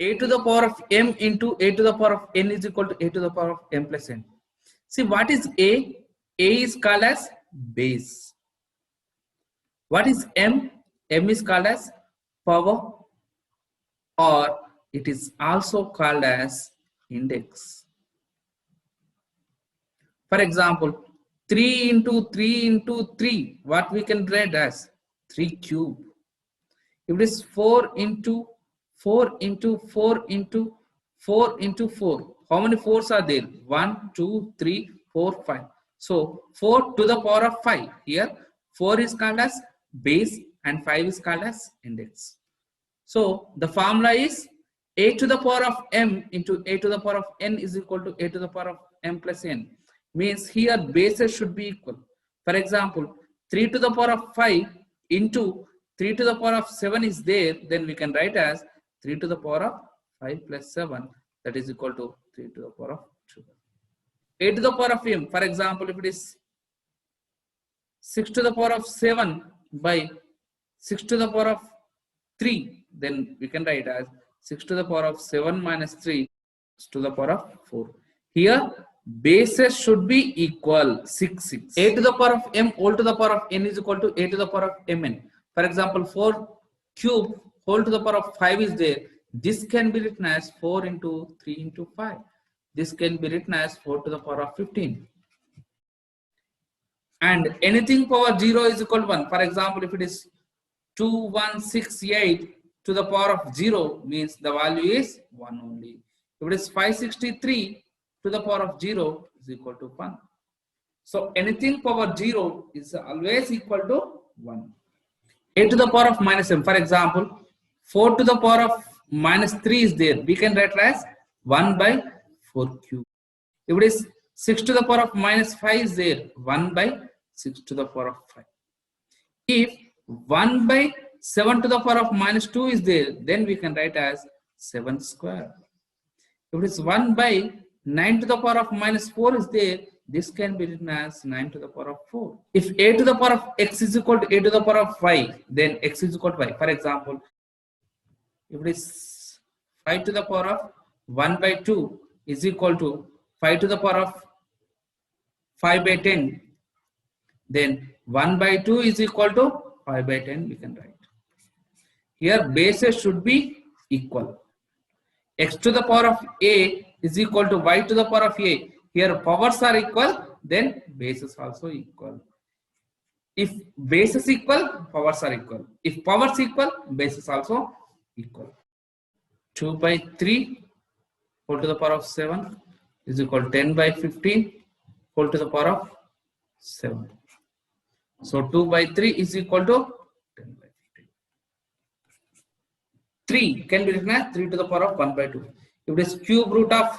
a to the power of m into a to the power of n is equal to a to the power of m plus n. See, what is a? A is called as base. What is m? M is called as power, or it is also called as index. For example, 3 into 3 into 3, what we can write as 3 cube. If it is 4 into 4 into 4 into 4 into 4, how many 4s are there? 1, 2, 3, 4, 5. So 4 to the power of 5. Here 4 is called as base and 5 is called as index. So the formula is a to the power of m into a to the power of n is equal to a to the power of m plus n. Means here bases should be equal. For example, 3 to the power of 5 into 3 to the power of 7 is there, then we can write as 3 to the power of 5 plus 7, that is equal to 3 to the power of 2. A to the power of m, for example, if it is 6 to the power of 7 by 6 to the power of 3, then we can write as 6 to the power of 7 minus 3 to the power of 4. Here bases should be equal, 6, 6. A to the power of m whole to the power of n is equal to a to the power of mn. For example, 4 cube whole to the power of 5 is there. This can be written as 4 into 3 into 5. This can be written as 4 to the power of 15. And anything power 0 is equal to 1. For example, if it is 2168 to the power of 0, means the value is 1 only. If it is 563 to the power of 0 is equal to 1. So anything power 0 is always equal to 1. A to the power of minus m. For example, 4 to the power of minus 3 is there. We can write as 1 by 4 cube. If it is 6 to the power of minus 5 is there, 1 by 6 to the power of 5. If 1 by 7 to the power of minus 2 is there, then we can write as 7 square. If it is 1 by 9 to the power of minus 4 is there, this can be written as 9 to the power of 4. If a to the power of x is equal to a to the power of y, then x is equal to y. For example, if it is 5 to the power of 1 by 2 is equal to 5 to the power of 5 by 10, then 1 by 2 is equal to 5 by 10 we can write. Here bases should be equal. X to the power of a is equal to y to the power of a. Here powers are equal, then bases also equal. If bases equal, powers are equal. If powers equal, bases also equal. 2 by 3 whole to the power of 7 is equal to 10 by 15 whole to the power of 7. So 2 by 3 is equal to 10 by 15. 3 can be written as 3 to the power of 1 by 2. If it is cube root of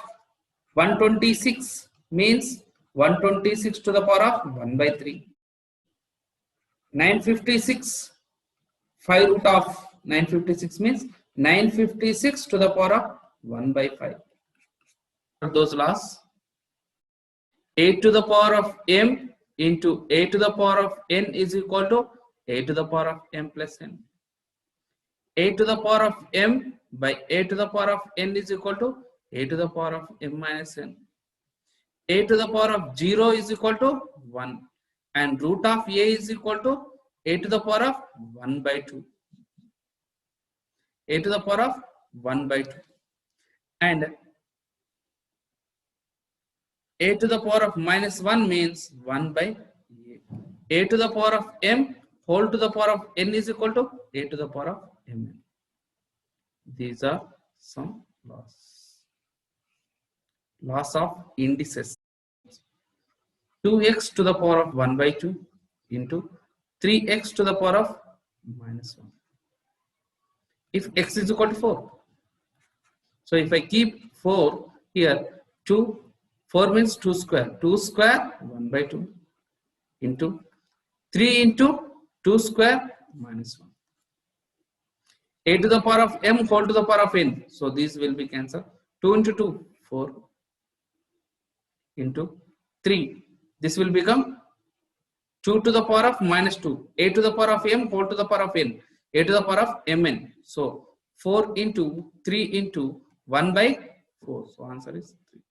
126, means 126 to the power of 1 by 3. 956, 5 root of 956 means 956 to the power of 1 by 5. Those laws. A to the power of m into a to the power of n is equal to a to the power of m plus n. A to the power of m by a to the power of n is equal to a to the power of m minus n. A to the power of 0 is equal to 1 and root of a is equal to a to the power of 1 by 2. A to the power of 1 by 2 and a to the power of minus 1 means 1 by a. A to the power of m whole to the power of n is equal to a to the power of mn. These are some laws. Laws of indices. 2x to the power of 1 by 2 into 3x to the power of minus 1. If x is equal to 4. So if I keep 4 here, 4 means 2 square. 2 square 1 by 2 into 3 into 2 square minus 1. A to the power of m whole to the power of n. So these will be cancelled. 2 into 2, 4 into 3. This will become 2 to the power of minus 2. A to the power of m whole to the power of n. A to the power of mn. So 4 into 3 into 1 by 4. So answer is 3.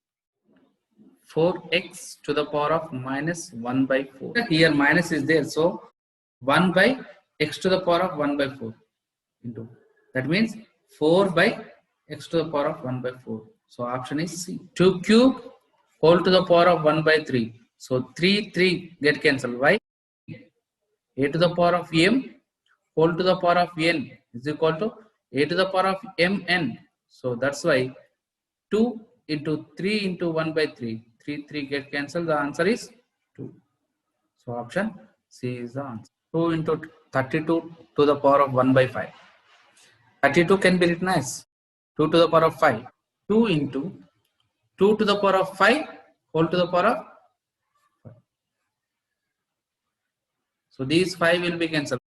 4x to the power of minus 1 by 4. Here minus is there. So 1 by x to the power of 1 by 4 into. That means 4 by x to the power of 1 by 4. So option is C. 2 cube whole to the power of 1 by 3. So 3 get cancelled. Why? A to the power of m whole to the power of n is equal to a to the power of mn. So that's why 2 into 3 into 1 by 3. 3 get cancelled. The answer is 2. So option C is the answer. 2 into 32 to the power of 1 by 5. 32 can be written as 2 to the power of 5. 2 into 2 to the power of 5 whole to the power of 5. So these 5 will be cancelled.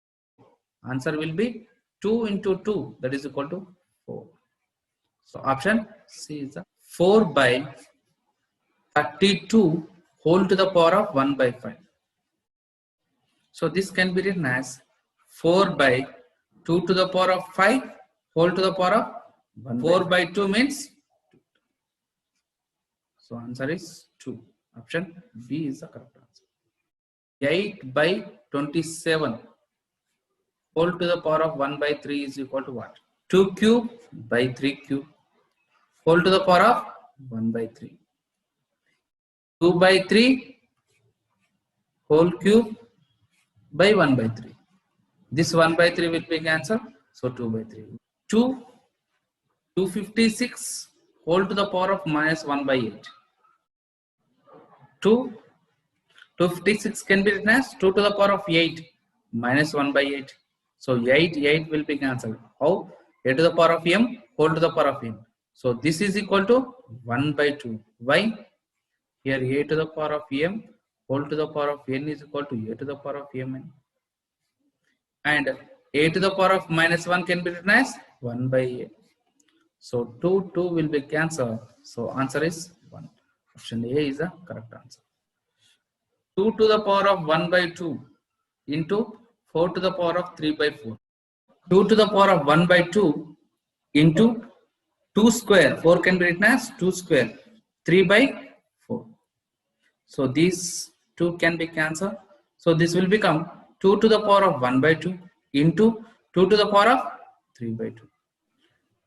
Answer will be 2 into 2, that is equal to 4. So option C is the 4 by 32 whole to the power of 1 by 5. So this can be written as 4 by 2 to the power of 5 whole to the power of 1. 4 by 2 means 2. So answer is 2. Option B is the correct answer. 8 by 27 whole to the power of 1 by 3 is equal to what? 2 cube by 3 cube whole to the power of 1 by 3. 2 by 3 whole cube by 1 by 3. This 1 by 3 will be cancelled. So 2 by 3. 256 whole to the power of minus 1 by 8. 256 can be written as 2 to the power of 8 minus 1 by 8. So 8 will be cancelled. How? A to the power of m whole to the power of n. So this is equal to 1 by 2. Why? Here a to the power of m whole to the power of n is equal to a to the power of mn. And a to the power of minus 1 can be written as 1 by a. So 2 will be cancelled. So answer is 1. Option A is the correct answer. 2 to the power of 1 by 2 into 4 to the power of 3 by 4. 2 to the power of 1 by 2 into 2 square. 4 can be written as 2 square. 3 by 4. So these 2 can be cancelled. So this will become 2 to the power of 1 by 2 into 2 to the power of 3 by 2.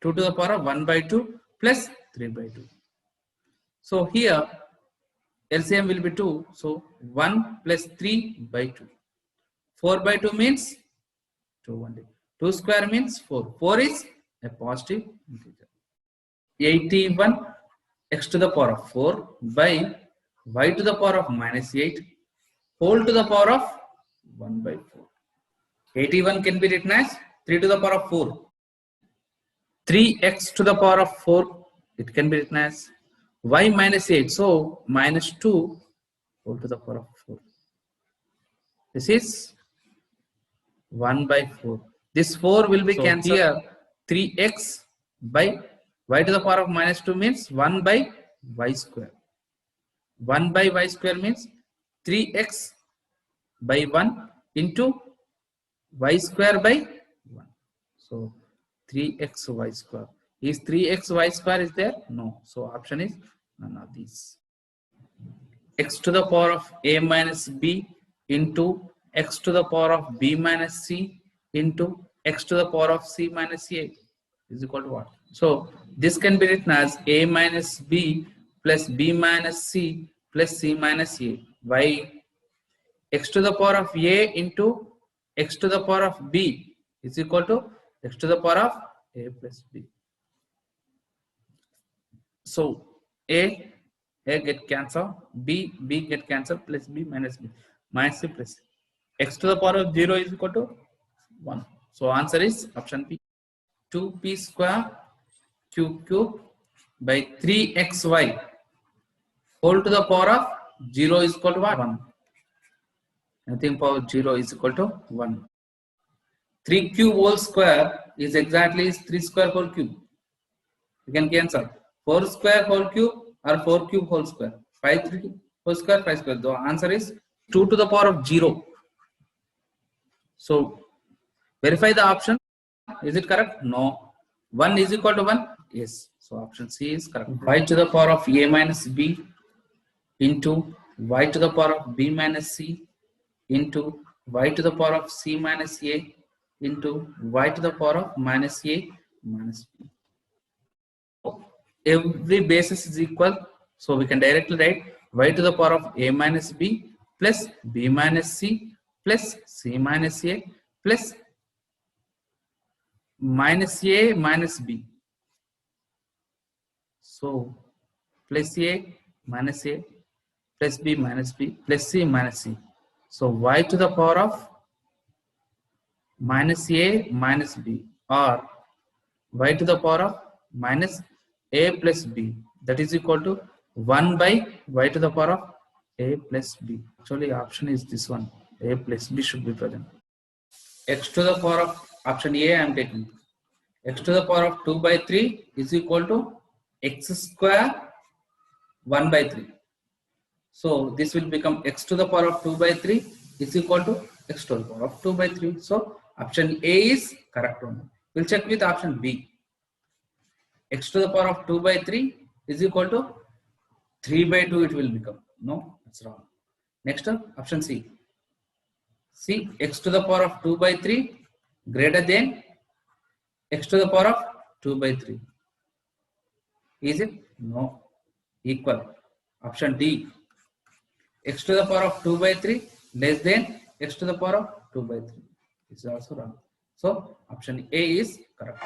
2 to the power of 1 by 2 plus 3 by 2. So here LCM will be 2. So 1 plus 3 by 2. 4 by 2 means 2 only. 2 square means 4. 4 is a positive integer. 81 x to the power of 4 by y to the power of minus 8 whole to the power of 1 by 4. 81 can be written as 3 to the power of 4. 3x to the power of 4, it can be written as y minus 8. So minus 2 whole to the power of 4. This is 1 by 4. This 4 will be cancelled. Here 3x by y to the power of minus 2 means 1 by y square. 1 by y square means 3x by 1 into y square by 1. So 3x y square. Is 3x y square is there? No. So option is none of these. X to the power of a minus b into x to the power of b minus c into x to the power of c minus a is equal to what? So this can be written as a minus b plus b minus c plus c minus a. Why? X to the power of a into x to the power of b is equal to x to the power of a plus b. So a get cancelled, b get cancelled, plus b minus b minus c plus c. X to the power of 0 is equal to 1. So answer is option B. 2p square cube by 3xy whole to the power of 0 is equal to what? 1. Nothing power 0 is equal to 1. 3 cube whole square is exactly 3 square whole cube. You can cancel 4 square whole cube or 4 cube whole square. 5 3 whole square 5 square. The answer is 2 to the power of 0. So verify the option. Is it correct? No. 1 is equal to 1? Yes. So option C is correct. Y to the power of a minus b into y to the power of b minus c into y to the power of c minus a into y to the power of minus a minus b. Every basis is equal, so we can directly write y to the power of a minus b plus b minus c plus c minus a plus minus a minus b. So plus a minus a plus b minus b plus c minus c. So y to the power of minus a minus b or y to the power of minus a plus b, that is equal to 1 by y to the power of a plus b. Actually option is this one, a plus b should be present. X to the power of option A I am taking. X to the power of 2 by 3 is equal to x square 1 by 3. So this will become x to the power of 2 by 3 is equal to x to the power of 2 by 3. So option A is correct one. We'll check with option B. X to the power of 2 by 3 is equal to 3 by 2 it will become. No, that's wrong. Next up, option C. See, x to the power of 2 by 3 greater than x to the power of 2 by 3. Is it? No. Equal. Option D. X to the power of 2 by 3 less than x to the power of 2 by 3. This is also wrong. So option A is correct.